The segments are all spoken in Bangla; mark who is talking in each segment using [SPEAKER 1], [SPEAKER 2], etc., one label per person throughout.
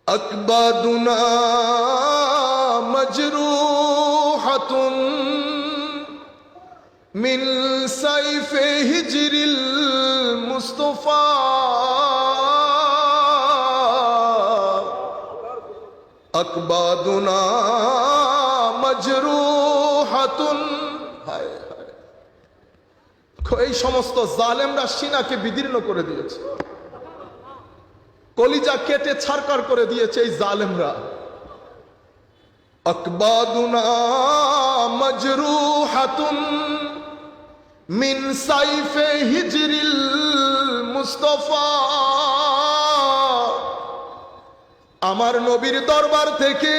[SPEAKER 1] আকবাদুনা মজরুহাতুন মিন সাইফে হিজরিল মুস্তাফা আকবাদুনা মজরুহাতুন। এই সমস্ত জালেমরা সিনাকে বিদীর্ণ করে দিয়েছে, কলিজা কেটে ছারকার করে দিয়েছে এই জালেমরা। আকবাদুনা মজরুহাতুন মিন সাইফে হিজরিল মুস্তাফা। আমার নবীর দরবার থেকে,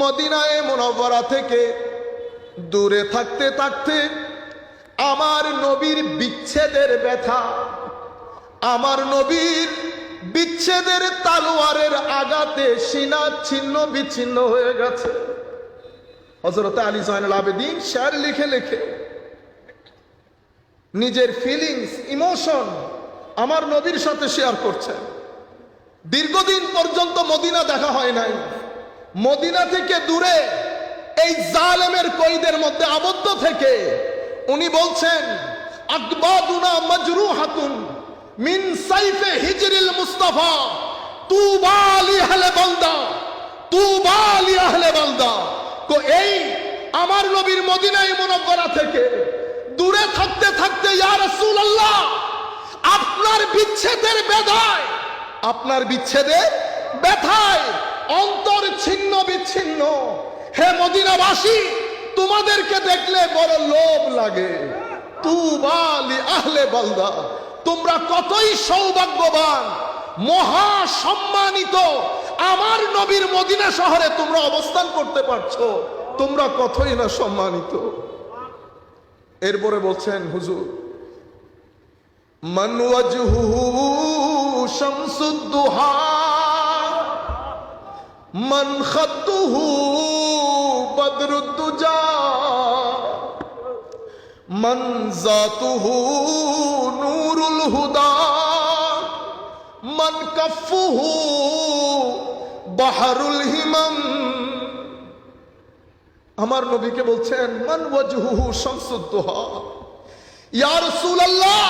[SPEAKER 1] মদিনায়ে মুনাওয়ারা থেকে দূরে থাকতে থাকতে আমার নবীর বিচ্ছেদের ব্যথা, আমার নবীর বিচ্ছেদের তালোয়ারের আঘাতে সিনা ছিন্ন বিচ্ছিন্ন হয়ে গেছে। হযরত আলী জয়নুল আবেদিন শের লিখে লিখে নিজের ফিলিংস, ইমোশন আমার নবীর সাথে শেয়ার করছেন। দীর্ঘদিন পর্যন্ত মদিনা দেখা হয় নাই, মদিনা থেকে দূরে এই জালেমের কয়দের মধ্যে আবদ্ধ থেকে উনি বলছেন, আকবাদুনা মজরুহাতুন মিন সাইফে হিজরিল মুস্তাফা তুবা লি আহলে বালদা, তুবা লি আহলে বালদা। তো এই আমার নবীর মদিনায়ে মুনাওয়ারা থেকে দূরে থাকতে থাকতে ইয়া রাসূলুল্লাহ, আপনার বিচ্ছেদের ব্যথায়, আপনার বিচ্ছেদের ব্যথায় অন্তর ছিন্ন বিচ্ছিন্ন। হে মদিনাবাসী, তোমাদেরকে দেখলে বড় লোভ লাগে। তুবা লি আহলে বালদা, তোমরা কতই সৌভাগ্যবান, মহা সম্মানিত, আমার নবীর মদিনা শহরে তোমরা অবস্থান করতে পারছো, তোমরা কতই না সম্মানিত। এরপরে বলছেন হুজুর, মান ওয়াজহুহু শামসুদ দুহা মান খাতুহু বদরুদ দুজা মান জাতুহু নূরুল হুদা মান কাফুহু বাহরুল হিমাম। আমার নবীকে বলছেন, মান ওয়াজহুহু শামসুদ দুহা। ইয়া রাসূলুল্লাহ,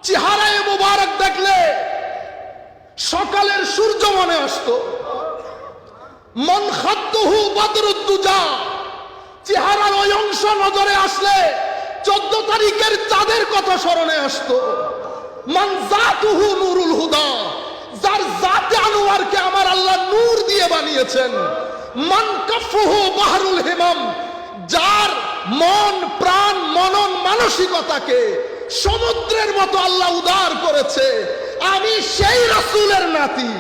[SPEAKER 1] চেহারায় মুবারক দেখলে সকালের সূর্য মনে আসতো। মান খাতুহু বদরুদ দুজা, চেহারার ওই অংশ নজরে আসলে 14 তারিখের চাঁদের কথা স্মরণে আসতো। মান জাতুহু নূরুল হুদা, যার জাতে আনোয়ারকে আমার আল্লাহ নূর দিয়ে বানিয়েছেন। মান কাফুহু বাহরুল হিমাম, যার মন প্রাণ মনন মানসিকতাকে সমুদ্রের মতো আল্লাহ উদার করেছে। আমি সেই রাসূলের নাতি,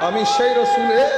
[SPEAKER 1] আমি সেই রাসূলের।